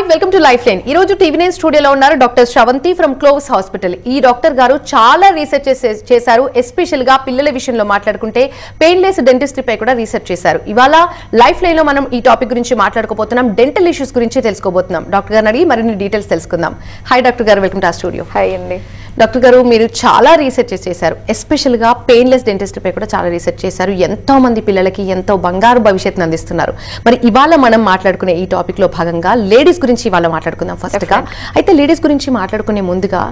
Hi welcome to life line. ఈ రోజు TV9 స్టూడియోలో ఉన్నారు doctor Sravanthi from cloves hospital. ఈ డాక్టర్ గారు చాలా రీసెర్చ్ చేశారు. ఎస్పెషల్ గా పిల్లల విషయంలో మాట్లాడుకుంటే పెయిన్లెస్ డెంటిస్ట్రీ పై కూడా రీసెర్చ్ చేశారు. ఇవాళ లైఫ్ లైన్ లో మనం ఈ టాపిక్ గురించి మాట్లాడుకోబోతున్నాం. డెంటల్ ఇష్యూస్ గురించి తెలుసుకోబోతున్నాం. డాక్టర్ గారిని అడిగి మరిన్ని డీటెయిల్స్ తెలుసుకుందాం. హాయ్ డాక్టర్ గారు, వెల్కమ్ టు ఆ స్టూడియో. హాయ్ అండి. డాక్టర్ గారు, మీరు చాలా రీసెర్చ్ చేశారు. ఎస్పెషల్ గా పెయిన్లెస్ డెంటిస్ట్రీ పై కూడా చాలా రీసెర్చ్ చేశారు. ఎంతో మంది పిల్లలకి ఎంతో బంగారు భవిష్యత్తును అందిస్తున్నారు. మరి ఇవాళ మనం మాట్లాడుకునే ఈ టాపిక్ లో భాగంగా లేడీస్ గురించి ఇవాళ మాట్లాడుకుందాం ఫస్ట్ గా. అయితే లేడీస్ గురించి మాట్లాడుకునే ముందుగా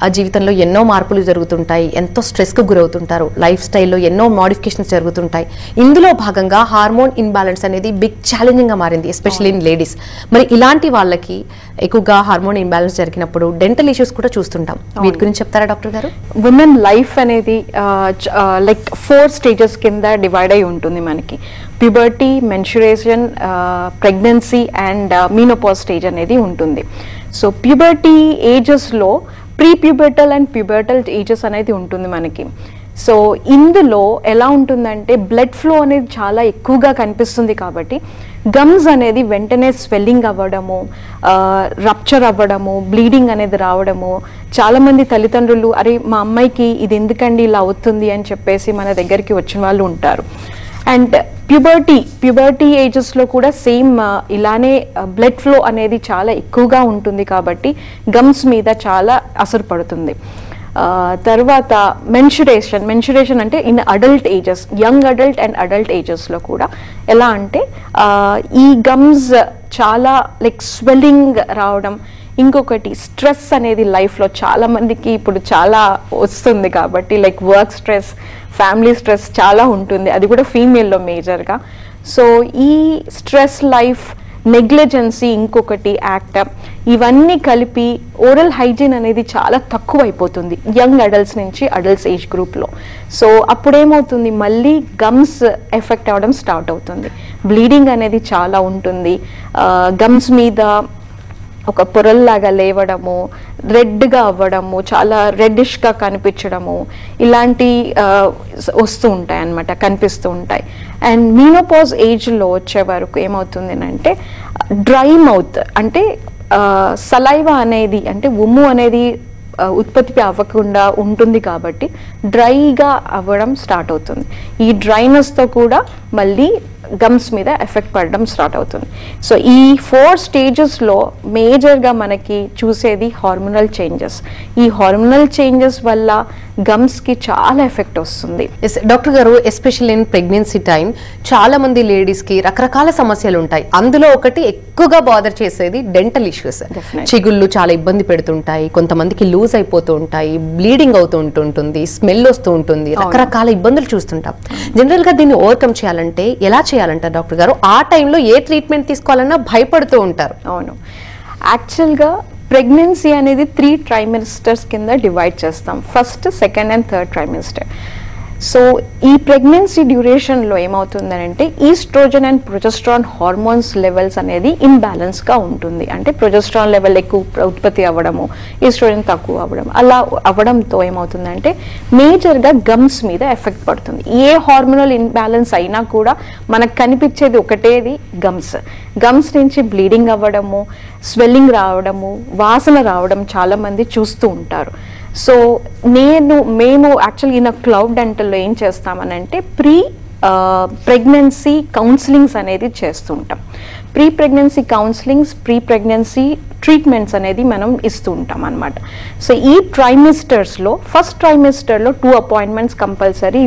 ఆ జీవితంలో ఎన్నో మార్పులు జరుగుతుంటాయి, ఎంతో స్ట్రెస్ కు గురవుతుంటారు, లైఫ్ స్టైల్లో ఎన్నో మోడిఫికేషన్స్ జరుగుతుంటాయి. ఇందులో భాగంగా హార్మోన్ ఇన్బ్యాలెన్స్ అనేది బిగ్ ఛాలెంజింగ్ గా మారింది, ఎస్పెషల్లీ ఇన్ లేడీస్. మరి ఇలాంటి వాళ్ళకి ఎక్కువగా హార్మోన్ ఇంబ్యాలెన్స్ జరిగినప్పుడు డెంటల్ ఇష్యూస్ కూడా చూస్తుంటాం. వీటి గురించి చెప్తారా డాక్టర్ గారు? ఉమెన్ లైఫ్ అనేది లైక్ 4 స్టేజెస్ కింద డివైడ్ అయి ఉంటుంది మనకి. Puberty, menstruation, pregnancy and menopause stage అనేది ఉంటుంది. సో ప్యూబర్టీ ఏజెస్లో pre pubertal and pubertal ages అనేది ఉంటుంది మనకి. సో ఇందులో ఎలా ఉంటుందంటే బ్లడ్ ఫ్లో అనేది చాలా ఎక్కువగా కనిపిస్తుంది కాబట్టి గమ్స్ అనేది వెంటనే స్వెల్లింగ్ అవ్వడము, రప్చర్ అవ్వడము, బ్లీడింగ్ అనేది రావడము. చాలామంది తల్లిదండ్రులు అరే మా అమ్మాయికి ఇది ఎందుకండి ఇలా అవుతుంది అని చెప్పేసి మన దగ్గరికి వచ్చిన వాళ్ళు ఉంటారు. అండ్ ప్యూబర్టీ ఏజెస్లో కూడా సేమ్ ఇలానే బ్లడ్ ఫ్లో అనేది చాలా ఎక్కువగా ఉంటుంది కాబట్టి గమ్స్ మీద చాలా అసలు పడుతుంది. తర్వాత మెన్స్చురేషన్ అంటే in adult ages, young adult and adult ఏజెస్లో కూడా ఎలా అంటే ఈ గమ్స్ చాలా లైక్ స్వెల్లింగ్ రావడం. ఇంకొకటి స్ట్రెస్ అనేది లైఫ్లో చాలా మందికి ఇప్పుడు చాలా వస్తుంది కాబట్టి like work stress, family stress చాలా ఉంటుంది, అది కూడా ఫీమేల్లో మేజర్గా. సో ఈ స్ట్రెస్, లైఫ్, నెగ్లిజెన్సీ, ఇంకొకటి యాక్ట్, ఇవన్నీ కలిపి ఓరల్ హైజీన్ అనేది చాలా తక్కువ అయిపోతుంది యంగ్ అడల్ట్స్ నుంచి అడల్ట్స్ ఏజ్ గ్రూప్లో. సో అప్పుడేమవుతుంది, మళ్ళీ గమ్స్ ఎఫెక్ట్ అవ్వడం స్టార్ట్ అవుతుంది. బ్లీడింగ్ అనేది చాలా ఉంటుంది, గమ్స్ మీద ఒక పొరల్లాగా లేవడము, రెడ్గా అవ్వడము, చాలా రెడ్డిష్గా కనిపించడము, ఇలాంటి వస్తూ ఉంటాయి అన్నమాట, కనిపిస్తూ ఉంటాయి. అండ్ మీనోపాజ్ ఏజ్లో వచ్చే వరకు ఏమవుతుంది అంటే డ్రై మౌత్, అంటే సలైవా అనేది అంటే ఉమ్ము అనేది ఉత్పత్తి అవ్వకుండా ఉంటుంది కాబట్టి డ్రైగా అవ్వడం స్టార్ట్ అవుతుంది. ఈ డ్రైనెస్తో కూడా మళ్ళీ గమ్స్ మీద ఎఫెక్ట్ పడడం స్టార్ట్ అవుతుంది. సో ఈ 4 స్టేజెస్లో మేజర్గా మనకి చూసేది హార్మోనల్ చేంజెస్. ఈ హార్మోనల్ చేంజెస్ వల్ల గమ్స్కి చాలా ఎఫెక్ట్ వస్తుంది. డాక్టర్ గారు, ఎస్పెషల్ ఇన్ ప్రెగ్నెన్సీ టైం చాలా మంది లేడీస్కి రకరకాల సమస్యలు ఉంటాయి. అందులో ఒకటి ఎక్కువగా బాదర్ చేసేది డెంటల్ ఇష్యూస్. చిగుళ్ళు చాలా ఇబ్బంది పెడుతుంటాయి, కొంతమందికి లూజ్ అయిపోతూ ఉంటాయి, బ్లీడింగ్ అవుతూ ఉంటుంటుంది, స్మెల్ వస్తూ ఉంటుంది, రకరకాల ఇబ్బందులు చూస్తుంటాం. జనరల్గా దీన్ని ఓవర్కమ్ చేయాలంటే ఎలా చేయాలంటారు డాక్టర్ గారు? ఆ టైంలో ఏ ట్రీట్మెంట్ తీసుకోవాలన్నా భయపడుతూ ఉంటారు. అవును, యాక్చువల్గా ప్రెగ్నెన్సీ అనేది 3 ట్రైమిస్టర్స్ కింద డివైడ్ చేస్తాం, first, second and third trimester. So ఈ ప్రెగ్నెన్సీ డ్యూరేషన్లో ఏమవుతుందంటే estrogen and progesterone hormones levels అనేది ఇన్బ్యాలెన్స్గా ఉంటుంది. అంటే ప్రొజెస్ట్రాన్ లెవెల్ ఎక్కువ ఉత్పత్తి అవ్వడము, ఈస్ట్రోజన్ తక్కువ అవ్వడం, అలా అవ్వడంతో ఏమవుతుందంటే మేజర్గా గమ్స్ మీద ఎఫెక్ట్ పడుతుంది. ఏ హార్మోనల్ ఇన్బ్యాలెన్స్ అయినా కూడా మనకు కనిపించేది ఒకటేది గమ్స్ నుంచి బ్లీడింగ్ అవ్వడము, స్వెల్లింగ్ రావడము, వాసన రావడం చాలామంది చూస్తూ ఉంటారు. సో మేము యాక్చువల్గా ఈయన క్లౌడ్ డెంటల్లో ఏం చేస్తామనంటే ప్రెగ్నెన్సీ కౌన్సిలింగ్స్ అనేది చేస్తుంటాం. ప్రెగ్నెన్సీ కౌన్సిలింగ్స్, ప్రెగ్నెన్సీ ట్రీట్మెంట్స్ అనేది మనం ఇస్తూ ఉంటాం అన్నమాట. సో ఈ ట్రైమిస్టర్స్లో ఫస్ట్ ట్రైమిస్టర్లో 2 అపాయింట్మెంట్స్ కంపల్సరీ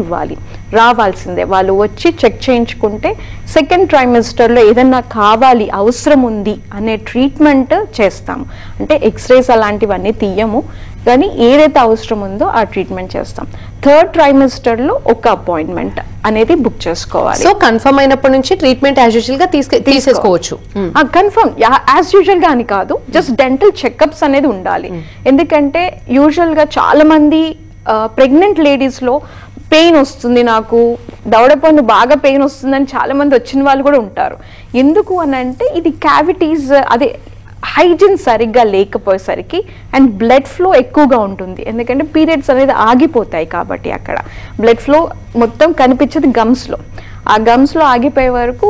రావాల్సిందే. వాళ్ళు వచ్చి చెక్ చేయించుకుంటే సెకండ్ ట్రైమిస్టర్లో ఏదన్నా కావాలి, అవసరం ఉంది అనే ట్రీట్మెంట్ చేస్తాము. అంటే ఎక్స్రేస్ అలాంటివన్నీ తీయము, కానీ ఏదైతే అవసరం ఉందో ఆ ట్రీట్మెంట్ చేస్తాం. థర్డ్ ట్రైమిస్టర్లో ఒక అపాయింట్మెంట్ అనేది బుక్ చేసుకోవాలి. సో కన్ఫర్మ్ అయినప్పటి నుంచి ట్రీట్మెంట్ యాజ్ యూజువల్ గా తీసేసుకోవచ్చు. కన్ఫర్మ్ యాజ్ యూజువల్ గా అని కాదు, జస్ట్ డెంటల్ చెకప్స్ అనేది ఉండాలి. ఎందుకంటే యూజువల్ గా చాలా మంది ప్రెగ్నెంట్ లేడీస్లో పెయిన్ వస్తుంది, నాకు దవడపన్ను బాగా పెయిన్ వస్తుందని చాలా మంది వచ్చిన వాళ్ళు కూడా ఉంటారు. ఎందుకు అని అంటే ఇది క్యావిటీస్, అదే హైజీన్ సరిగ్గా లేకపోయేసరికి అండ్ బ్లడ్ ఫ్లో ఎక్కువగా ఉంటుంది. ఎందుకంటే పీరియడ్స్ అనేది ఆగిపోతాయి కాబట్టి అక్కడ బ్లడ్ ఫ్లో మొత్తం కనిపించేది గమ్స్లో. ఆ గమ్స్లో ఆగిపోయే వరకు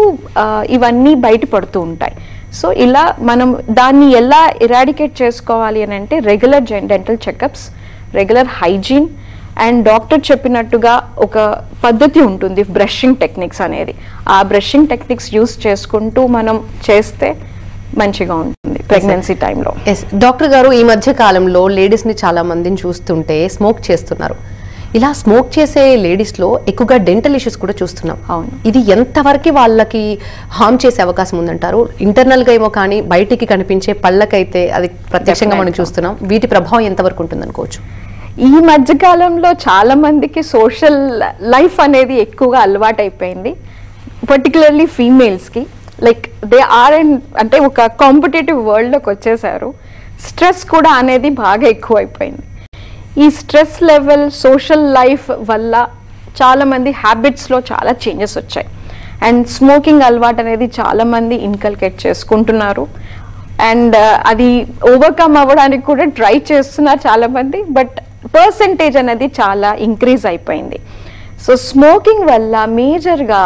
ఇవన్నీ బయటపడుతూ ఉంటాయి. సో ఇలా మనం దాన్ని ఎలా ఇరాడికేట్ చేసుకోవాలి అని అంటే regular dental checkups, regular hygiene and doctor చెప్పినట్టుగా ఒక పద్ధతి ఉంటుంది బ్రషింగ్ టెక్నిక్స్ అనేది. ఆ బ్రషింగ్ టెక్నిక్స్ యూస్ చేసుకుంటూ మనం చేస్తే మంచిగా ఉంటుంది ప్రెగ్నెన్సీ టైంలో. డాక్టర్ గారు, ఈ మధ్య కాలంలో లేడీస్ని చాలా మందిని చూస్తుంటే స్మోక్ చేస్తున్నారు. ఇలా స్మోక్ చేసే లేడీస్లో ఎక్కువగా డెంటల్ ఇష్యూస్ కూడా చూస్తున్నాం. అవును. ఇది ఎంతవరకు వాళ్ళకి హార్మ్ చేసే అవకాశం ఉందంటారు? ఇంటర్నల్గా ఏమో కానీ బయటికి కనిపించే పళ్ళకైతే అది ప్రత్యక్షంగా మనం చూస్తున్నాం. వీటి ప్రభావం ఎంతవరకు ఉంటుంది అనుకోవచ్చు? ఈ మధ్యకాలంలో చాలా మందికి సోషల్ లైఫ్ అనేది ఎక్కువగా అలవాటు అయిపోయింది, పర్టికులర్లీ ఫీమేల్స్కి. లైక్ దే ఆర్ అంటే ఒక కాంపిటేటివ్ వరల్డ్లోకి వచ్చేసారు. స్ట్రెస్ కూడా అనేది బాగా ఎక్కువ అయిపోయింది. ఈ స్ట్రెస్ లెవెల్, సోషల్ లైఫ్ వల్ల చాలామంది హ్యాబిట్స్లో చాలా చేంజెస్ వచ్చాయి. అండ్ స్మోకింగ్ అలవాటు అనేది చాలామంది ఇన్కల్కేట్ చేసుకుంటున్నారు. అండ్ అది ఓవర్కమ్ అవ్వడానికి కూడా ట్రై చేస్తున్నారు చాలామంది, బట్ పర్సంటేజ్ అనేది చాలా ఇంక్రీజ్ అయిపోయింది. సో స్మోకింగ్ వల్ల మేజర్గా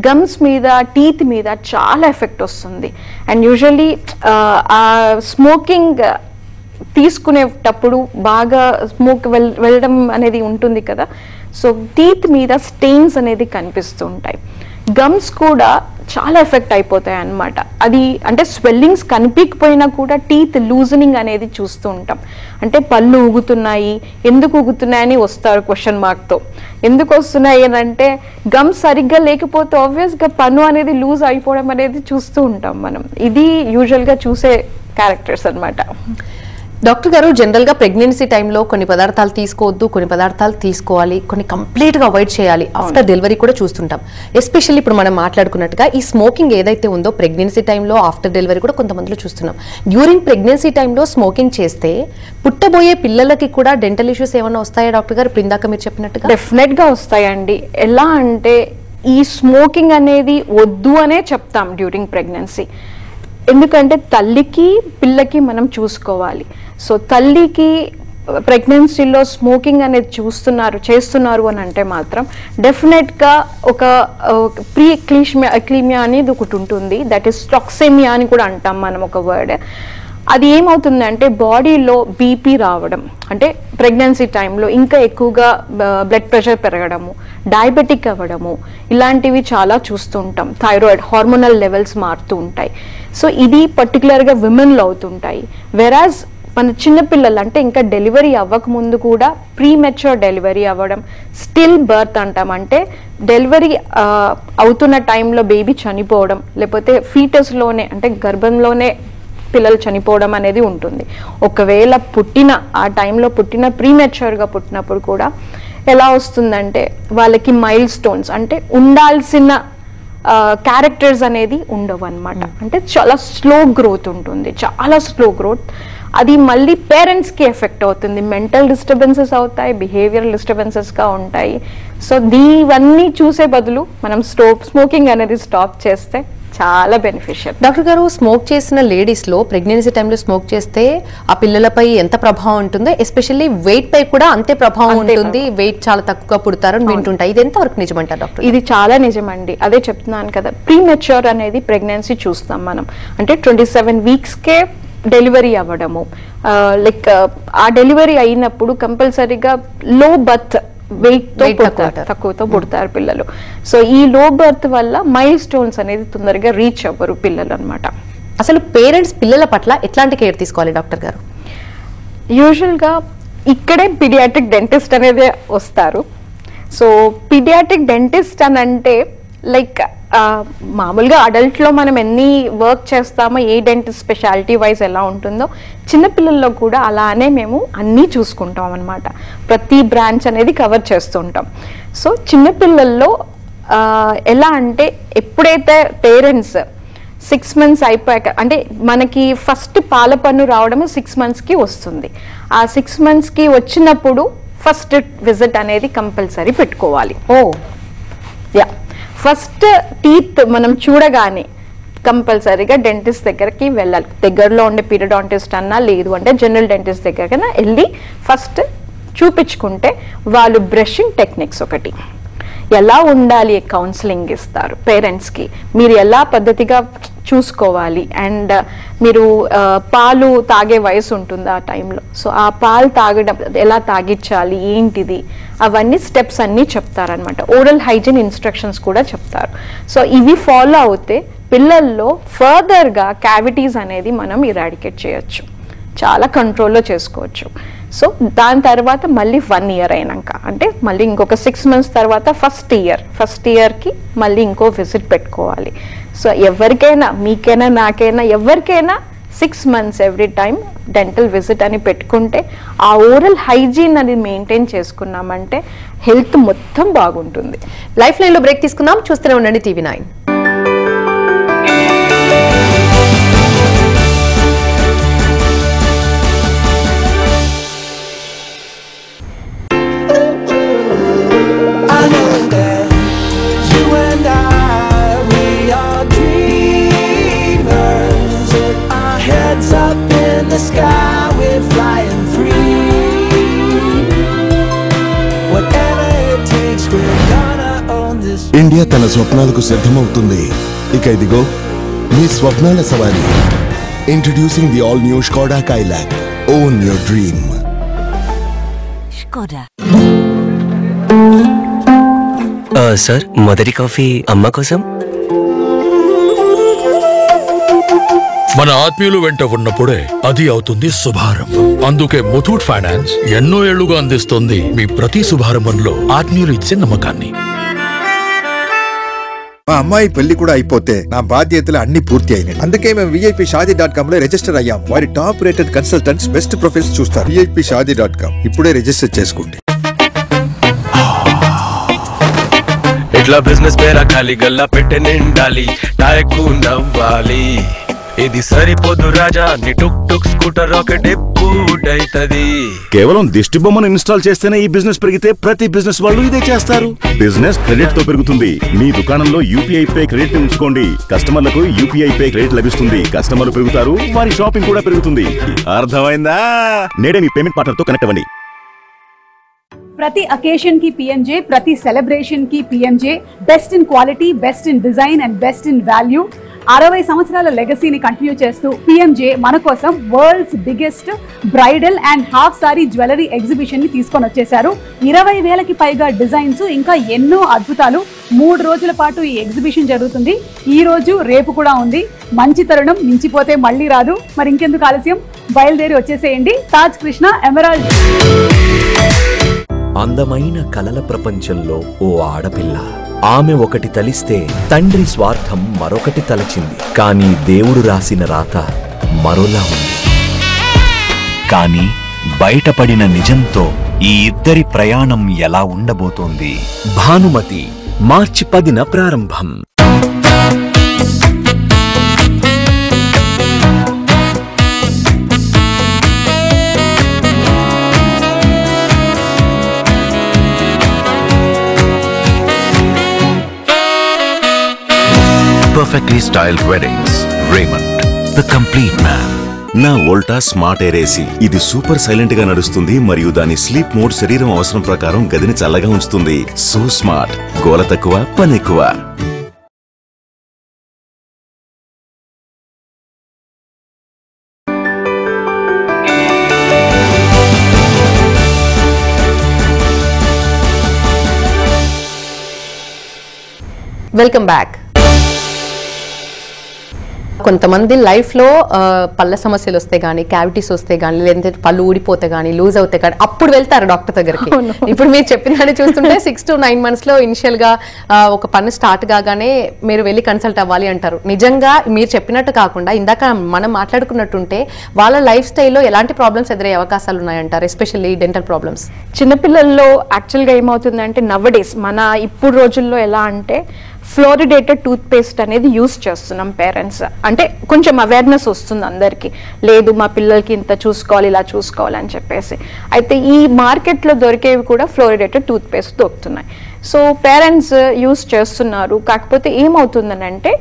గమ్స్ మీద, టీత్ మీద చాలా ఎఫెక్ట్ వస్తుంది. అండ్ యూజువలీ ఆ స్మోకింగ్ తీసుకునేటప్పుడు బాగా స్మోక్ వెళ్ళడం అనేది ఉంటుంది కదా, సో టీత్ మీద స్టెయిన్స్ అనేది కనిపిస్తూ ఉంటాయి. గమ్స్ కూడా చాలా ఎఫెక్ట్ అయిపోతాయి అన్నమాట. అది అంటే స్వెల్లింగ్స్ కనిపించకపోయినా కూడా టీత్ లూజనింగ్ అనేది చూస్తూ ఉంటాం. అంటే పళ్ళు ఊగుతున్నాయి, ఎందుకు ఊగుతున్నాయని వస్తారు క్వశ్చన్ మార్క్తో. ఎందుకు వస్తున్నాయి అని అంటే గమ్స్ సరిగ్గా లేకపోతే ఆబ్వియస్గా పన్ను అనేది లూజ్ అయిపోవడం అనేది చూస్తూ ఉంటాం మనం. ఇది యూజువల్గా చూసే క్యారెక్టర్స్ అన్నమాట. డాక్టర్ గారు, జనరల్గా ప్రెగ్నెన్సీ టైంలో కొన్ని పదార్థాలు తీసుకోవద్దు, కొన్ని పదార్థాలు తీసుకోవాలి, కొన్ని కంప్లీట్గా అవాయిడ్ చేయాలి. ఆఫ్టర్ డెలివరీ కూడా చూస్తుంటాం. ఎస్పెషల్లీ ఇప్పుడు మనం మాట్లాడుకున్నట్టుగా ఈ స్మోకింగ్ ఏదైతే ఉందో ప్రెగ్నెన్సీ టైంలో, ఆఫ్టర్ డెలివరీ కూడా కొంతమందిలో చూస్తున్నాం. డ్యూరింగ్ ప్రెగ్నెన్సీ టైంలో స్మోకింగ్ చేస్తే పుట్టబోయే పిల్లలకి కూడా డెంటల్ ఇష్యూస్ ఏమైనా వస్తాయా డాక్టర్ గారు? ఇప్పుడు ఇందాక మీరు చెప్పినట్టుగా డెఫినెట్గా వస్తాయండి. ఎలా అంటే ఈ స్మోకింగ్ అనేది వద్దు అనే చెప్తాం డ్యూరింగ్ ప్రెగ్నెన్సీ. ఎందుకంటే తల్లికి పిల్లకి మనం చూసుకోవాలి. సో తల్లికి ప్రెగ్నెన్సీలో స్మోకింగ్ అనేది చేస్తున్నారు అని అంటే మాత్రం డెఫినెట్గా ఒక ప్రీ ఎక్లీమియా అనేది ఒకటి ఉంటుంది. దట్ ఈస్ టాక్సెమియా అని కూడా అంటాం మనం ఒక వర్డ్. అది ఏమవుతుందంటే బాడీలో బీపీ రావడం, అంటే ప్రెగ్నెన్సీ టైంలో ఇంకా ఎక్కువగా బ్లడ్ ప్రెషర్ పెరగడము, డయాబెటిక్ అవ్వడము, ఇలాంటివి చాలా చూస్తూ ఉంటాం. థైరాయిడ్ హార్మోనల్ లెవెల్స్ మారుతూ ఉంటాయి. సో ఇది పర్టికులర్గా విమెన్లో అవుతుంటాయి. వెరాజ్ మన చిన్నపిల్లలు అంటే ఇంకా డెలివరీ అవ్వకముందు కూడా ప్రీమెచ్యూర్ డెలివరీ అవ్వడం, స్టిల్ బర్త్ అంటాం, అంటే డెలివరీ అవుతున్న టైంలో బేబీ చనిపోవడం, లేకపోతే ఫీటస్లోనే అంటే గర్భంలోనే పిల్లలు చనిపోవడం అనేది ఉంటుంది. ఒకవేళ ఆ టైంలో ప్రీమెచ్యూర్గా పుట్టినప్పుడు కూడా ఎలా వస్తుందంటే వాళ్ళకి మైల్ స్టోన్స్ అంటే ఉండాల్సిన క్యారెక్టర్స్ అనేది ఉండవు అన్నమాట. అంటే చాలా స్లో గ్రోత్ ఉంటుంది, చాలా స్లో గ్రోత్. అది మళ్ళీ పేరెంట్స్కి ఎఫెక్ట్ అవుతుంది. మెంటల్ డిస్టర్బెన్సెస్ అవుతాయి, బిహేవియరల్ డిస్టర్బెన్సెస్గా ఉంటాయి. సో ఇవన్నీ చూసే బదులు మనం స్మోకింగ్ అనేది స్టాప్ చేస్తే చాలా బెనిఫిషియల్. డాక్టర్ గారు, స్మోక్ చేసిన లేడీస్లో ప్రెగ్నెన్సీ టైంలో స్మోక్ చేస్తే ఆ పిల్లలపై ఎంత ప్రభావం ఉంటుందో, ఎస్పెషల్లీ వెయిట్ పై కూడా అంతే ప్రభావం ఉంటుంది. వెయిట్ చాలా తక్కువగా పుడతారని వింటుంటాయి. ఇది ఎంతవరకు నిజమంటారు డాక్టర్? ఇది చాలా నిజమండి. అదే చెప్తున్నాను కదా, ప్రీమెచ్యూర్ అనేది ప్రెగ్నెన్సీ చూస్తాం మనం. అంటే 27 వీక్స్కే డెలివరీ అవ్వడము, లైక్ ఆ డెలివరీ అయినప్పుడు కంపల్సరీగా లో బర్త్ తక్కువతో పుడతారు పిల్లలు. సో ఈ లో బర్త్ వల్ల మైల్ స్టోన్స్ అనేది తొందరగా రీచ్ అవ్వరు పిల్లలు అన్నమాట. అసలు పేరెంట్స్ పిల్లల పట్ల ఎట్లాంటి కేర్ తీసుకోవాలి డాక్టర్ గారు? యూజువల్గా ఇక్కడే పీడియాట్రిక్ డెంటిస్ట్ అనేది వస్తారు. సో పీడియాట్రిక్ డెంటిస్ట్ అని అంటే లైక్ మామూలుగా అడల్ట్లో మనం ఎన్ని వర్క్ చేస్తామో, ఏ డెంటిస్ట్ స్పెషాలిటీ వైజ్ ఎలా ఉంటుందో చిన్నపిల్లల్లో కూడా అలానే మేము అన్నీ చూసుకుంటాం అన్నమాట. ప్రతి బ్రాంచ్ అనేది కవర్ చేస్తుంటాం. సో చిన్నపిల్లల్లో ఎలా అంటే ఎప్పుడైతే పేరెంట్స్ 6 months అయిపోయాక, అంటే మనకి ఫస్ట్ పాల పన్ను రావడము 6 monthsకి వస్తుంది. ఆ 6 monthsకి వచ్చినప్పుడు ఫస్ట్ విజిట్ అనేది కంపల్సరీ పెట్టుకోవాలి. ఫస్ట్ టీత్ మనం చూడగానే కంపల్సరీగా డెంటిస్ట్ దగ్గరికి వెళ్ళాలి. దగ్గరలో ఉండే పీరియాడాంటిస్ట్ అన్నా, లేదు అంటే జనరల్ డెంటిస్ట్ దగ్గరకైనా వెళ్ళి ఫస్ట్ చూపించుకుంటే వాళ్ళు బ్రషింగ్ టెక్నిక్స్ ఒకటి ఎలా ఉండాలి కౌన్సిలింగ్ ఇస్తారు పేరెంట్స్కి. మీరు ఎలా పద్ధతిగా చూసుకోవాలి. అండ్ మీరు పాలు తాగే వయసు ఉంటుంది ఆ టైంలో, సో ఆ పాలు తాగడం ఎలా తాగించాలి ఏంటిది అవన్నీ స్టెప్స్ అన్నీ చెప్తారనమాట. ఓరల్ హైజీన్ ఇన్స్ట్రక్షన్స్ కూడా చెప్తారు. సో ఇవి ఫాలో అవుతే పిల్లల్లో ఫర్దర్గా క్యావిటీస్ అనేది మనం ఇరాడికేట్ చేయొచ్చు, చాలా కంట్రోల్లో చేసుకోవచ్చు. సో దాని తర్వాత మళ్ళీ 1 year అయినాక, అంటే మళ్ళీ ఇంకొక 6 months తర్వాత ఫస్ట్ ఇయర్కి మళ్ళీ ఇంకో విజిట్ పెట్టుకోవాలి. సో ఎవరికైనా, మీకైనా నాకైనా ఎవరికైనా 6 months every time dental visit అని పెట్టుకుంటే ఆ ఓరల్ హైజీన్ అనేది మెయింటైన్ చేసుకున్నామంటే హెల్త్ మొత్తం బాగుంటుంది. లైఫ్ లైన్లో బ్రేక్ తీసుకుందాం, చూస్తూనే ఉండండి TV9. ఇండియా తన స్వప్నాలకు సిద్ధమవుతుంది. ఇక ఇదిగో మీ స్వప్నాల సవారీ. Introducing the all new Skoda Kylaq. Own your dream. Skoda. Sir, మొదటి కాఫీ అమ్మ కోసం. మన ఆత్మీయులు వెంట ఉన్నప్పుడే అది అవుతుంది శుభారంభం. అందుకే ముథూట్ ఫైనాన్స్ ఎన్నో ఏళ్లుగా అందిస్తుంది మీ ప్రతి శుభారంభంలో ఆత్మీయులు ఇచ్చే నమ్మకాన్ని. మా అమ్మాయి పెళ్లి కూడా అయిపోతే నా బాధ్యతలు అన్ని పూర్తి అయినాయి. అందుకే మేము VIPShadi.com లో రిజిస్టర్ అయ్యాం. వారి top rated consultants best profiles చూస్తారు. VIPShadi.com ఇప్పుడే రిజిస్టర్ చేసుకోండి. ఇట్లా బిజినెస్ పేరా ఖాళీ గల్లా పెట్టే నిండాలి, టాయకు నవ్వాలి. ఇది సరిపోదు రాజా, నీ టుక్ టుక్ స్కూటర్ రాకెట్ ఎప్పుడైతది. కేవలం దిష్టి బొమ్మను ఇన్స్టాల్ చేస్తేనే ఈ బిజినెస్ పెరిగితే ప్రతి బిజినెస్ వాళ్ళు ఇదే చేస్తారు. బిజినెస్ క్రెడిట్ తో పెరుగుతుంది. మీ దుకాణంలో UPI పే క్రెడిట్ ఉంచుకోండి. కస్టమర్లకు UPI పే క్రెడిట్ లభిస్తుంది. కస్టమర్లు పెరుగుతారు, వారి షాపింగ్ కూడా పెరుగుతుంది. అర్థమైందా? నేడే మీ పేమెంట్ పార్ట్నర్ తో కనెక్ట్ అవ్వండి. ప్రతి అకేషన్ కి PMJ, ప్రతి సెలబ్రేషన్ కి PMJ. Best in quality, best in design and best in value. 60 సంవత్సరాల లెగసీని కంటిన్యూ చేస్తూ PMJ మన కోసం world's biggest bridal and half sorry jewellery exhibition ని తీసుకొని వచ్చేసారు. 20,000కి పైగా డిజైన్స్, ఇంకా ఎన్నో అద్భుతాలు. 3 రోజుల పాటు ఈ ఎగ్జిబిషన్ జరుగుతుంది. ఈ రోజు, రేపు కూడా ఉంది. మంచి తరుణం మించిపోతే మళ్ళీ రాదు. మరి ఇంకెందుకు ఆలస్యం, బయలుదేరి వచ్చేసేయండి. తాజ్ కృష్ణ ఎమరాల్డ్. అందమైన కలల ప్రపంచంలో ఓ ఆడపిల్ల. ఆమె ఒకటి తలిస్తే తండ్రి స్వార్థం మరొకటి తలచింది. కానీ దేవుడు రాసిన రాత మరోలా ఉంది. కానీ బయటపడిన నిజంతో ఈ ఇద్దరి ప్రయాణం ఎలా ఉండబోతోంది? భానుమతి మార్చి 10న ప్రారంభం. Perfectly styled weddings. Raymond, the complete man. నా వోల్టా స్మార్ట్ ఎయిర్ ఏసీ. ఇది సూపర్ సైలెంట్ గా నడుస్తుంది మరియు దాని స్లీప్ మోడ్ శరీరం అవసరం ప్రకారం గదిని చల్లగా ఉంచుతుంది. సో స్మార్ట్, గోల తక్కువ, పని ఎక్కువ. Welcome back. కొంతమంది లైఫ్లో పళ్ళ సమస్యలు వస్తే కానీ, క్యావిటీస్ వస్తే కానీ, లేదంటే పళ్ళు ఊడిపోతే కానీ, లూజ్ అవుతే కానీ అప్పుడు వెళ్తారు డాక్టర్ దగ్గరికి. ఇప్పుడు మీరు చెప్పినట్టు చూస్తుంటే 6 to 9 monthsలో ఇనిషియల్గా ఒక పన్ను స్టార్ట్ కాగానే మీరు వెళ్ళి కన్సల్ట్ అవ్వాలి అంటారు. నిజంగా మీరు చెప్పినట్టు కాకుండా ఇందాక మనం మాట్లాడుకున్నట్టుంటే వాళ్ళ లైఫ్ స్టైల్లో ఎలాంటి ప్రాబ్లమ్స్ ఎదురయ్యే అవకాశాలు ఉన్నాయంటారు, ఎస్పెషల్లీ డెంటల్ ప్రాబ్లమ్స్? చిన్నపిల్లల్లో యాక్చువల్గా ఏమవుతుందంటే నవడేస్ మన ఇప్పుడు రోజుల్లో ఎలా అంటే ఫ్లోరిడేటెడ్ టూత్ పేస్ట్ అనేది యూస్ చేస్తున్నాం పేరెంట్స్. అంటే కొంచెం అవేర్నెస్ వస్తుంది అందరికీ, లేదు మా పిల్లలకి ఇంత చూసుకోవాలి, ఇలా చూసుకోవాలి అని చెప్పేసి. అయితే ఈ మార్కెట్లో దొరికేవి కూడా ఫ్లోరిడేటెడ్ టూత్ పేస్ట్ దొరుకుతున్నాయి. సో పేరెంట్స్ యూస్ చేస్తున్నారు. కాకపోతే ఏమవుతుందనంటే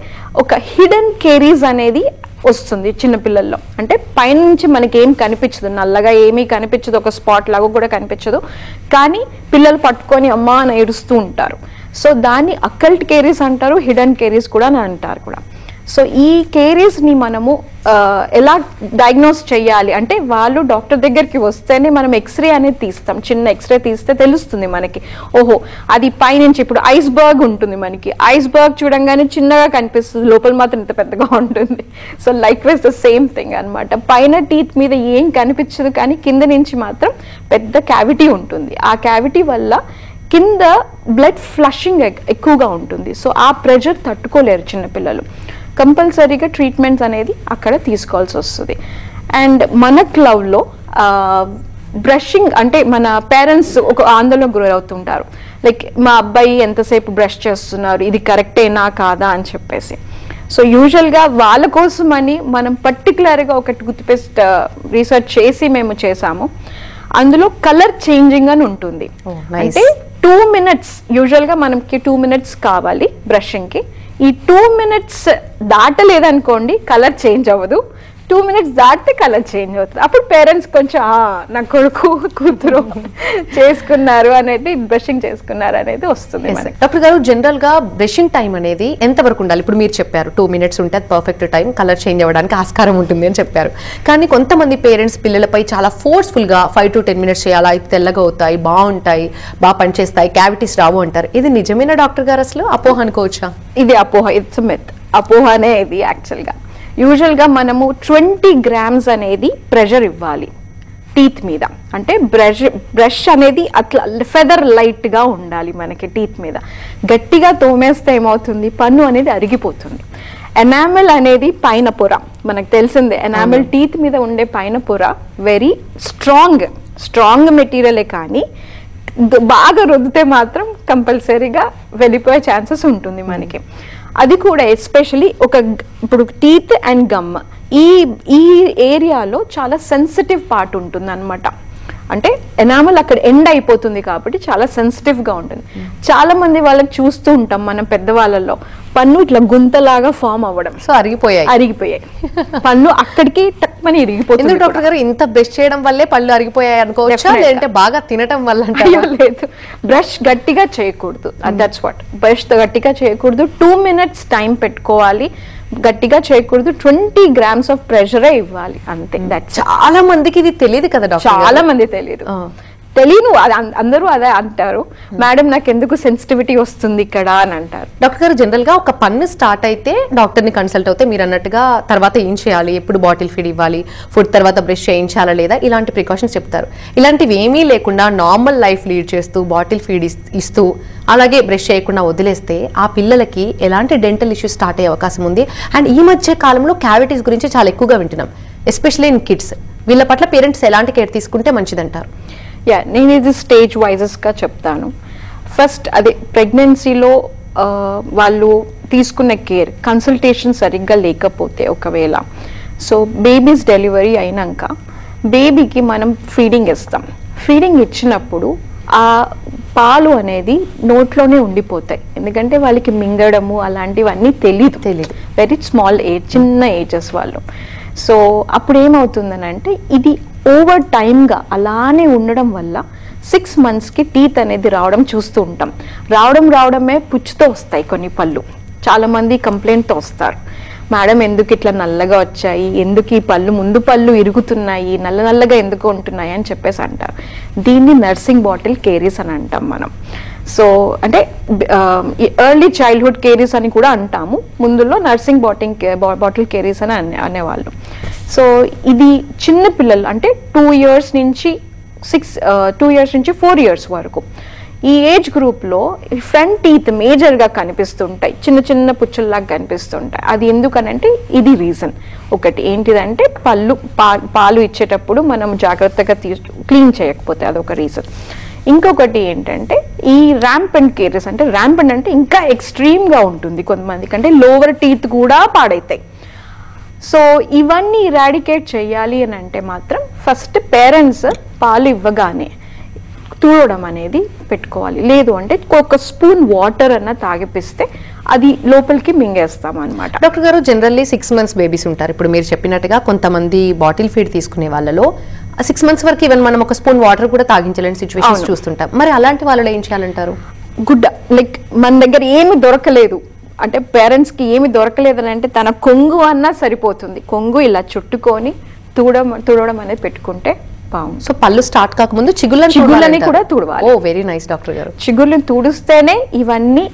ఒక హిడెన్ కేరీస్ అనేది వస్తుంది చిన్నపిల్లల్లో. అంటే పైనుంచి మనకి ఏం కనిపించదు, నల్లగా ఏమీ కనిపించదు, ఒక స్పాట్ లాగా కూడా కనిపించదు. కానీ పిల్లలు పట్టుకొని అమ్మా అని ఏడుస్తూ ఉంటారు. సో దాన్ని అకల్ట్ కేరీస్ అంటారు, హిడెన్ కేరీస్ కూడా అని అంటారు కూడా. సో ఈ కేరీస్ని మనము ఎలా డయాగ్నోస్ చేయాలి అంటే వాళ్ళు డాక్టర్ దగ్గరికి వస్తేనే మనం ఎక్స్రే అనేది తీస్తాం. చిన్న ఎక్స్రే తీస్తే తెలుస్తుంది మనకి, ఓహో అది పైనుంచి ఇప్పుడు ఐస్బర్గ్ ఉంటుంది మనకి, ఐస్బర్గ్ చూడంగానే చిన్నగా కనిపిస్తుంది, లోపల మాత్రం ఇంత పెద్దగా ఉంటుంది. So like wise the same thing అనమాట. పైన టీత్ మీద ఏం కనిపించదు కానీ కింద నుంచి మాత్రం పెద్ద క్యావిటీ ఉంటుంది. ఆ క్యావిటీ వల్ల కింద బ్లడ్ ఫ్లషింగ్ ఎక్కువగా ఉంటుంది. సో ఆ ప్రెషర్ తట్టుకోలేరు చిన్నపిల్లలు. కంపల్సరీగా ట్రీట్మెంట్స్ అనేది అక్కడ తీసుకోవాల్సి వస్తుంది. అండ్ మన క్లబ్లో బ్రషింగ్ అంటే మన పేరెంట్స్ ఒక ఆందోళనకు గురవుతుంటారు, లైక్ మా అబ్బాయి ఎంతసేపు బ్రష్ చేస్తున్నారు, ఇది కరెక్టేనా కాదా అని చెప్పేసి. సో యూజువల్గా వాళ్ళ కోసమని మనం పర్టికులర్గా ఒక టూత్పేస్ట్ రీసెర్చ్ చేసి మేము చేసాము. అందులో కలర్ చేంజింగ్ అని ఉంటుంది. అంటే 2 minutes యూజువల్గా మనకి 2 minutes కావాలి బ్రషింగ్కి. ఈ 2 minutes దాటలేదనుకోండి కలర్ చేంజ్ అవ్వదు, 2 minutes దాటితే కలర్ చేంజ్ అవుతుంది. అప్పుడు పేరెంట్స్ కొంచెం నా కొడుకు కూతురు చేసుకున్నారు అనేది, బ్రషింగ్ చేసుకున్నారు అనేది వస్తుంది. డాక్టర్ గారు, జనరల్ గా బ్రషింగ్ టైం అనేది ఎంత వరకు ఉండాలి? ఇప్పుడు మీరు చెప్పారు 2 minutes ఉంటే అది పర్ఫెక్ట్ టైం, కలర్ చేంజ్ అవ్వడానికి ఆస్కారం ఉంటుంది అని చెప్పారు. కానీ కొంతమంది పేరెంట్స్ పిల్లలపై చాలా ఫోర్స్ఫుల్ గా 5 to 10 minutes చేయాలా, ఇది తెల్లగా అవుతాయి, బాగుంటాయి, బాగా పనిచేస్తాయి, క్యావిటీస్ రావు అంటారు. ఇది నిజమేనా డాక్టర్ గారు? అసలు అపోహ అనుకోవచ్చా? ఇది అపోహ, ఇట్స్ మిత్. అపోహనే ఇది యాక్చువల్గా. యూజువల్గా మనము 20 grams అనేది ప్రెషర్ ఇవ్వాలి టీత్ మీద. అంటే బ్రష్ అనేది అట్లా ఫెదర్ లైట్గా ఉండాలి మనకి టీత్ మీద. గట్టిగా తోమేస్తే ఏమవుతుంది, పన్ను అనేది అరిగిపోతుంది. ఎనామెల్ అనేది పైన పొర మనకు తెలిసిందే. ఎనామెల్ టీత్ మీద ఉండే పైన పొర వెరీ స్ట్రాంగ్ మెటీరియలే, కానీ బాగా రుద్దితే మాత్రం కంపల్సరీగా వెళ్ళిపోయే ఛాన్సెస్ ఉంటుంది మనకి. అది కూడా ఎస్పెషలీ ఇప్పుడు టీత్ అండ్ గమ్ ఈ ఏరియాలో చాలా సెన్సిటివ్ పార్ట్ ఉంటుంది అనమాట. అంటే ఎనామల్ అక్కడ ఎండ్ అయిపోతుంది కాబట్టి చాలా సెన్సిటివ్గా ఉంటుంది. చాలా మంది వాళ్ళకి చూస్తూ ఉంటాం మనం పెద్దవాళ్ళలో, పన్ను ఇట్లా గుంతలాగా ఫామ్ అవ్వడం. సో అరిగిపోయాయి పన్ను అక్కడికి టక్మని ఇరిగిపోతుంది. డాక్టర్ గారు, ఇంత బ్రష్ చేయడం వల్లే పళ్ళు అరిగిపోయాయి అనుకోవచ్చా, లేదంటే బాగా తినటం వల్ల? లేదు, బ్రష్ గట్టిగా చేయకూడదు. దట్స్ వాట్, బ్రష్ గట్టిగా చేయకూడదు. 2 minutes టైం పెట్టుకోవాలి, గట్టిగా చేయకూడదు. 20 grams ఆఫ్ ప్రెషరే ఇవ్వాలి అంతే. చాలా మందికి ఇది తెలియదు కదా డాక్టర్? చాలా మంది తెలియదు. అందరూ అదే అంటారు, మేడం నాకు ఎందుకు సెన్సిటివిటీ వస్తుంది ఇక్కడ అని అంటారు. డాక్టర్ గారు, జనరల్ గా ఒక పన్ను స్టార్ట్ అయితే డాక్టర్ ని కన్సల్ట్ అవుతే మీరు అన్నట్టుగా తర్వాత ఏం చేయాలి, ఎప్పుడు బాటిల్ ఫీడ్ ఇవ్వాలి, ఫుడ్ తర్వాత బ్రష్ చేయించాలా లేదా, ఇలాంటి ప్రికాషన్స్ చెప్తారు. ఇలాంటివి ఏమీ లేకుండా నార్మల్ లైఫ్ లీడ్ చేస్తూ బాటిల్ ఫీడ్ ఇస్తూ అలాగే బ్రష్ చేయకుండా వదిలేస్తే ఆ పిల్లలకి ఎలాంటి డెంటల్ ఇష్యూస్ స్టార్ట్ అయ్యే అవకాశం ఉంది. అండ్ ఈ మధ్య కాలంలో క్యావిటీస్ గురించి చాలా ఎక్కువగా వింటున్నాం, ఎస్పెషల్లీ ఇన్ కిడ్స్. వీళ్ళ పట్ల పేరెంట్స్ ఎలాంటి కేర్ తీసుకుంటే మంచిదంటారు? నేను ఇది స్టేజ్ వైజెస్గా చెప్తాను. ఫస్ట్ అదే ప్రెగ్నెన్సీలో వాళ్ళు తీసుకునే కేర్, కన్సల్టేషన్ సరిగ్గా లేకపోతే ఒకవేళ, సో బేబీస్ డెలివరీ అయినాక బేబీకి మనం ఫీడింగ్ ఇస్తాం. ఫీడింగ్ ఇచ్చినప్పుడు ఆ పాలు అనేది నోట్లోనే ఉండిపోతాయి, ఎందుకంటే వాళ్ళకి మింగడము అలాంటివన్నీ తెలీదు. వెరీ స్మాల్ ఏజ్, చిన్న ఏజెస్ వాళ్ళు. సో అప్పుడు ఏమవుతుందనంటే ఇది ఓవర్ టైమ్గా అలానే ఉండడం వల్ల 6 monthsకి టీత్ అనేది రావడం చూస్తూ ఉంటాం. రావడమే పుచ్చుతో వస్తాయి కొన్ని పళ్ళు. చాలామంది కంప్లైంట్తో వస్తారు, మేడం ఎందుకు ఇట్లా నల్లగా వచ్చాయి, ఎందుకు ఈ పళ్ళు ముందు పళ్ళు ఇరుగుతున్నాయి, నల్లగా ఎందుకు ఉంటున్నాయి అని చెప్పేసి అంటారు. దీన్ని నర్సింగ్ బాటిల్ కేరీస్ అని అంటాం మనం. సో అంటే ఎర్లీ చైల్డ్హుడ్ కేరీస్ అని కూడా అంటాము, ముందులో నర్సింగ్ బాటిల్ కేరీస్ అని అనేవాళ్ళు. సో ఇది చిన్న పిల్లలు అంటే 2 years నుంచి 4 years వరకు ఈ ఏజ్ గ్రూప్లో ఫ్రంట్ టీత్ మేజర్గా కనిపిస్తుంటాయి, చిన్న పుచ్చుల్లాగా కనిపిస్తుంటాయి. అది ఎందుకనంటే ఇది రీజన్. ఒకటి ఏంటిదంటే పాలు ఇచ్చేటప్పుడు మనం జాగ్రత్తగా క్లీన్ చేయకపోతే అదొక రీజన్. ఇంకొకటి ఏంటంటే ఈ ర్యాంపెంట్ కేరీస్, అంటే ర్యాంపెంట్ అంటే ఇంకా ఎక్స్ట్రీమ్గా ఉంటుంది కొంతమందికి, అంటే లోవర్ టీత్ కూడా పాడైతాయి. సో ఇవన్నీ ఇరాడికేట్ చేయాలి అని అంటే మాత్రం ఫస్ట్ పేరెంట్స్ పాలు ఇవ్వగానే తూడడం అనేది పెట్టుకోవాలి. లేదు అంటే ఒక స్పూన్ వాటర్ అన్న తాగిపిస్తే అది లోపలికి మింగేస్తాం అనమాట. డాక్టర్ గారు, జనరల్లీ 6 months బేబీస్ ఉంటారు. ఇప్పుడు మీరు చెప్పినట్టుగా కొంతమంది బాటిల్ ఫీడ్ తీసుకునే వాళ్ళలో 6 months వరకు ఈవెన్ మనం ఒక స్పూన్ వాటర్ కూడా తాగించలేని సిచ్యువేషన్స్ చూస్తుంటాం. మరి అలాంటి వాళ్ళలో ఏం చేయాలంటారు? గుడ్, లైక్ మన దగ్గర ఏమి దొరకలేదు, అంటే పేరెంట్స్కి ఏమి దొరకలేదని అంటే తన కొంగు అన్నా సరిపోతుంది, కొంగు ఇలా చుట్టుకొని తుడవడం అనేది పెట్టుకుంటే బాగుంది. సో పళ్ళు స్టార్ట్ కాకముందు చిగుళ్ళని కూడా తుడవాలి. ఓ వెరీ నైస్ డాక్టర్ గారు. చిగుళ్ళని తుడిస్తేనే ఇవన్నీ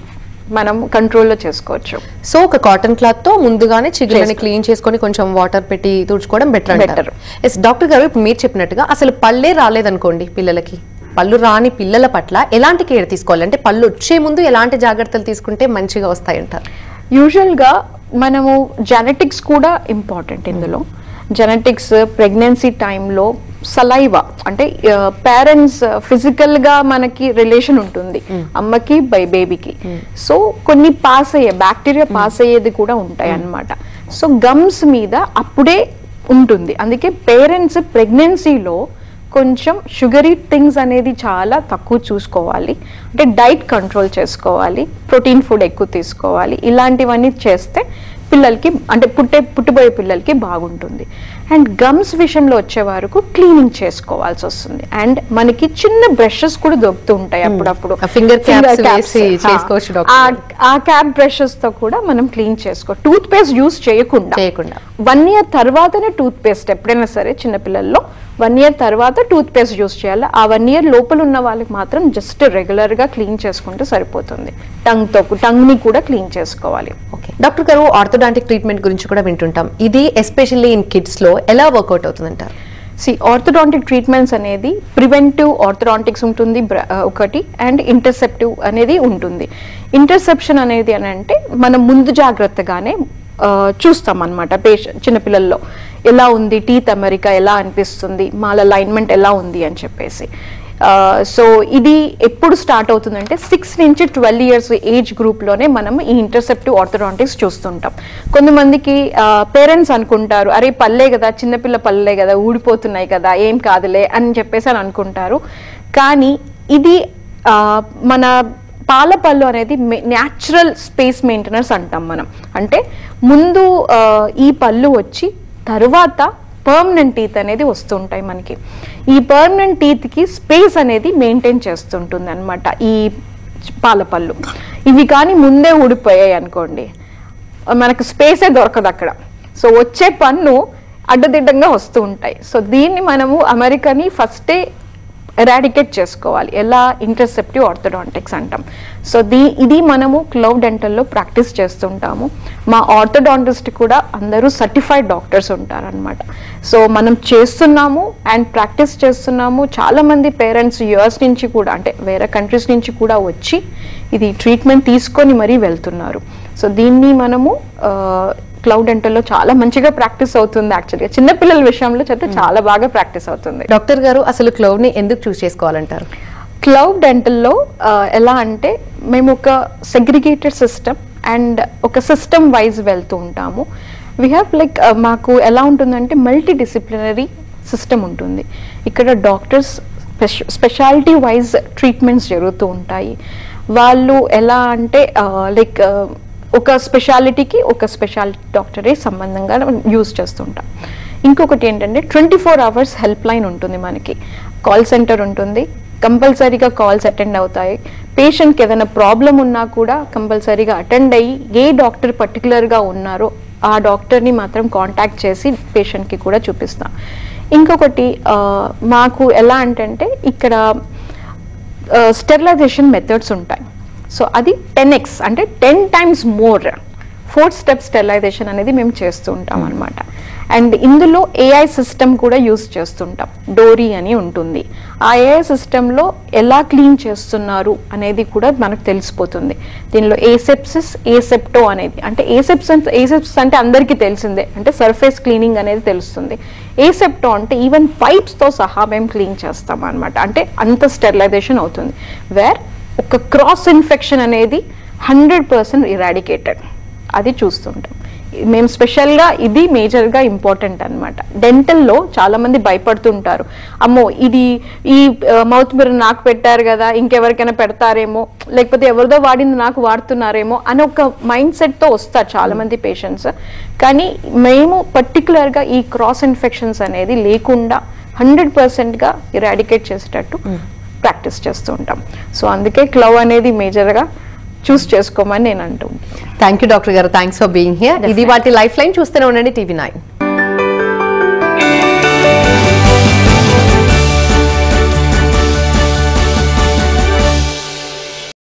మనం కంట్రోల్లో చేసుకోవచ్చు. సో ఒక కాటన్ క్లాత్ తో ముందుగానే చిగుళ్ళని క్లీన్ చేసుకొని కొంచెం వాటర్ పెట్టి తుడుచుకోవడం బెటర్. ఎస్ డాక్టర్ గారు, ఇప్పుడు మీరు చెప్పినట్టుగా అసలు పళ్ళే రాలేదనుకోండి పిల్లలకి, పళ్ళు రాని పిల్లల పట్ల ఎలాంటి కేర్ తీసుకోవాలి, అంటే పళ్ళు వచ్చే ముందు ఎలాంటి జాగ్రత్తలు తీసుకుంటే మంచిగా వస్తాయంటారు? యూజువల్గా మనము జెనెటిక్స్ కూడా ఇంపార్టెంట్ ఇందులో. జెనెటిక్స్ ప్రెగ్నెన్సీ టైంలో సలైవా అంటే పేరెంట్స్ ఫిజికల్గా మనకి రిలేషన్ ఉంటుంది అమ్మకి బేబీకి. సో కొన్ని పాస్ అయ్యే బ్యాక్టీరియా పాస్ అయ్యేది కూడా ఉంటాయి అన్నమాట. సో గమ్స్ మీద అప్పుడే ఉంటుంది. అందుకే పేరెంట్స్ ప్రెగ్నెన్సీలో కొంచెం షుగరీ థింగ్స్ అనేది చాలా తక్కువ చూసుకోవాలి. అంటే డైట్ కంట్రోల్ చేసుకోవాలి, ప్రోటీన్ ఫుడ్ ఎక్కువ తీసుకోవాలి. ఇలాంటివన్నీ చేస్తే పిల్లలకి అంటే పుట్టబోయే పిల్లలకి బాగుంటుంది. అండ్ గమ్స్ విషయంలో వచ్చే వరకు క్లీనింగ్ చేసుకోవాల్సి వస్తుంది. అండ్ మనకి చిన్న బ్రషెస్ కూడా దొరుకుతూ ఉంటాయి అప్పుడప్పుడు, ఆ క్యాప్ బ్రషెస్ తో కూడా మనం క్లీన్ టూత్ పేస్ట్ యూస్ చేయకుండా 1 year తర్వాతనే టూత్ పేస్ట్ ఎప్పుడైనా సరే చిన్నపిల్లల్లో 1 year తర్వాత టూత్ పేస్ట్ యూస్ చేయాలి. ఆ 1 year లోపల ఉన్న వాళ్ళకి మాత్రం జస్ట్ రెగ్యులర్ గా క్లీన్ చేసుకుంటే సరిపోతుంది. టంగ్ ని కూడా క్లీన్ చేసుకోవాలి. డాక్టర్ గారు, ఆర్థోడాంటిక్ ట్రీట్మెంట్ గురించి కూడా వింటుంటాం. ఇది ఎస్పెషల్లీ ఇన్ కిడ్స్ లో ఎలా వర్కౌట్ అవుతుందంటారు? ఆర్థోడాంటిక్ ట్రీట్మెంట్స్ అనేది ప్రివెంటివ్ ఆర్థోడాంటిక్స్ ఉంటుంది ఒకటి, అండ్ ఇంటర్సెప్టివ్ అనేది ఉంటుంది. ఇంటర్సెప్షన్ అనేది అని అంటే మనం ముందు జాగ్రత్తగానే చూస్తాం అన్నమాట. చిన్నపిల్లల్లో ఎలా ఉంది, టీత్ అమెరికా ఎలా అనిపిస్తుంది, మాల అలైన్మెంట్ ఎలా ఉంది అని చెప్పేసి. సో ఇది ఎప్పుడు స్టార్ట్ అవుతుందంటే 6 నుంచి 12 years ఏజ్ గ్రూప్లోనే మనం ఈ ఇంటర్సెప్టివ్ ఆర్థోడాంటిక్స్ చూస్తుంటాం. కొంతమందికి పేరెంట్స్ అనుకుంటారు, అరే పల్లె కదా, చిన్నపిల్ల పల్లె కదా, ఊడిపోతున్నాయి కదా, ఏం కాదులే అని చెప్పేసి అని అనుకుంటారు. కానీ ఇది మన పాల పళ్ళు అనేది న్యాచురల్ స్పేస్ మెయింటెనెన్స్ అంటాం మనం. అంటే ముందు ఈ పళ్ళు వచ్చి తర్వాత పర్మనెంట్ టీత్ అనేది వస్తుంటాయి మనకి. ఈ పర్మనెంట్ టీత్కి స్పేస్ అనేది మెయింటైన్ చేస్తుంటుంది అనమాట ఈ పాల పళ్ళు. ఇవి కానీ ముందే ఊడిపోయాయి అనుకోండి, మనకు స్పేసే దొరకదు అక్కడ. సో వచ్చే పన్ను అడ్డదిడ్డంగా వస్తూ ఉంటాయి. సో దీన్ని మనము అమెరికాని ఫస్టే ఎరాడికేట్ చేసుకోవాలి. ఎలా? ఇంటర్సెప్టివ్ ఆర్థోడాంటిక్స్ అంటాం. సో ఇది మనము క్లౌ డెంటల్లో ప్రాక్టీస్ చేస్తుంటాము. మా ఆర్థోడాంటిస్ట్ కూడా అందరూ సర్టిఫైడ్ డాక్టర్స్ ఉంటారనమాట. సో మనం చేస్తున్నాము అండ్ ప్రాక్టీస్ చేస్తున్నాము. చాలామంది పేరెంట్స్ యూఎస్ నుంచి కూడా, అంటే వేరే కంట్రీస్ నుంచి కూడా వచ్చి ఇది ట్రీట్మెంట్ తీసుకొని మరీ వెళ్తున్నారు. సో దీన్ని మనము క్లౌ డెంటల్లో చాలా మంచిగా ప్రాక్టీస్ అవుతుంది. యాక్చువల్గా చిన్నపిల్లల విషయంలో చేస్తే చాలా బాగా ప్రాక్టీస్ అవుతుంది. డాక్టర్ గారు, అసలు క్లౌని ఎందుకు చూస్ చేసుకోవాలంటారు? క్లౌ డెంటల్లో ఎలా అంటే మేము ఒక సెగ్రిగేటెడ్ సిస్టమ్ అండ్ ఒక సిస్టమ్ వైజ్ వెళ్తూ ఉంటాము. వీ హ్యావ్ లైక్ మాకు ఎలా ఉంటుందంటే మల్టీ డిసిప్లినరీ సిస్టమ్ ఉంటుంది. ఇక్కడ డాక్టర్స్ స్పెషాలిటీ వైజ్ ట్రీట్మెంట్స్ జరుగుతూ ఉంటాయి. వాళ్ళు ఎలా అంటే లైక్ ఒక స్పెషాలిటీకి ఒక స్పెషాలిటీ డాక్టరే సంబంధంగా యూజ్ చేస్తుంటాం. ఇంకొకటి ఏంటంటే 24 hours హెల్ప్ లైన్ ఉంటుంది మనకి. కాల్ సెంటర్ ఉంటుంది, కంపల్సరీగా కాల్స్ అటెండ్ అవుతాయి. పేషెంట్కి ఏదైనా ప్రాబ్లం ఉన్నా కూడా కంపల్సరీగా అటెండ్ అయ్యి ఏ డాక్టర్ పర్టికులర్గా ఉన్నారో ఆ డాక్టర్ని మాత్రం కాంటాక్ట్ చేసి పేషెంట్కి కూడా చూపిస్తాం. ఇంకొకటి మాకు ఎలా అంటే ఇక్కడ స్టెరిలైజేషన్ మెథడ్స్ ఉంటాయి. సో అది 10x అంటే 10 times more 4 step స్టెరిలైజేషన్ అనేది మేము చేస్తూ ఉంటాం అనమాట. అండ్ ఇందులో ఏఐ సిస్టమ్ కూడా యూజ్ చేస్తుంటాం. డోరీ అని ఉంటుంది. ఆ ఏఐ సిస్టంలో ఎలా క్లీన్ చేస్తున్నారు అనేది కూడా మనకు తెలిసిపోతుంది. దీనిలో ఏసెప్సిస్, ఏసెప్టో అనేది, అంటే ఏసెప్సిస్ అంటే అందరికీ తెలిసిందే, అంటే సర్ఫేస్ క్లీనింగ్ అనేది తెలుస్తుంది. ఏసెప్టో అంటే ఈవెన్ పైప్స్తో సహా మేము క్లీన్ చేస్తాం అనమాట. అంటే అంత స్టెరిలైజేషన్ అవుతుంది. వేర్ ఒక క్రాస్ ఇన్ఫెక్షన్ అనేది 100% ఇరాడికేటెడ్, అది చూస్తుంటాం మేము స్పెషల్గా. ఇది మేజర్గా ఇంపార్టెంట్ అనమాట. డెంటల్లో చాలామంది భయపడుతుంటారు, అమ్మో ఇది ఈ మౌత్ మీరు నాకు పెట్టారు కదా, ఇంకెవరికైనా పెడతారేమో, లేకపోతే ఎవరిదో వాడింది నాకు వాడుతున్నారేమో అని ఒక మైండ్ సెట్తో వస్తారు చాలామంది పేషెంట్స్. కానీ మేము పర్టికులర్గా ఈ క్రాస్ ఇన్ఫెక్షన్స్ అనేది లేకుండా 100%గా ఇరాడికేట్ చేసేటట్టు ప్రాక్టీస్ చేస్తూ ఉంటాం. సో అందుకే క్లౌ అనేది మేజర్గా చూస్ చేసుకోమని నేను అంటూ. థ్యాంక్ యూ డాక్టర్ గారు, థ్యాంక్స్ ఫర్ బీయింగ్ హియర్. ఇది వాటి లైఫ్ లైన్. చూస్తూనే ఉండండి TV9.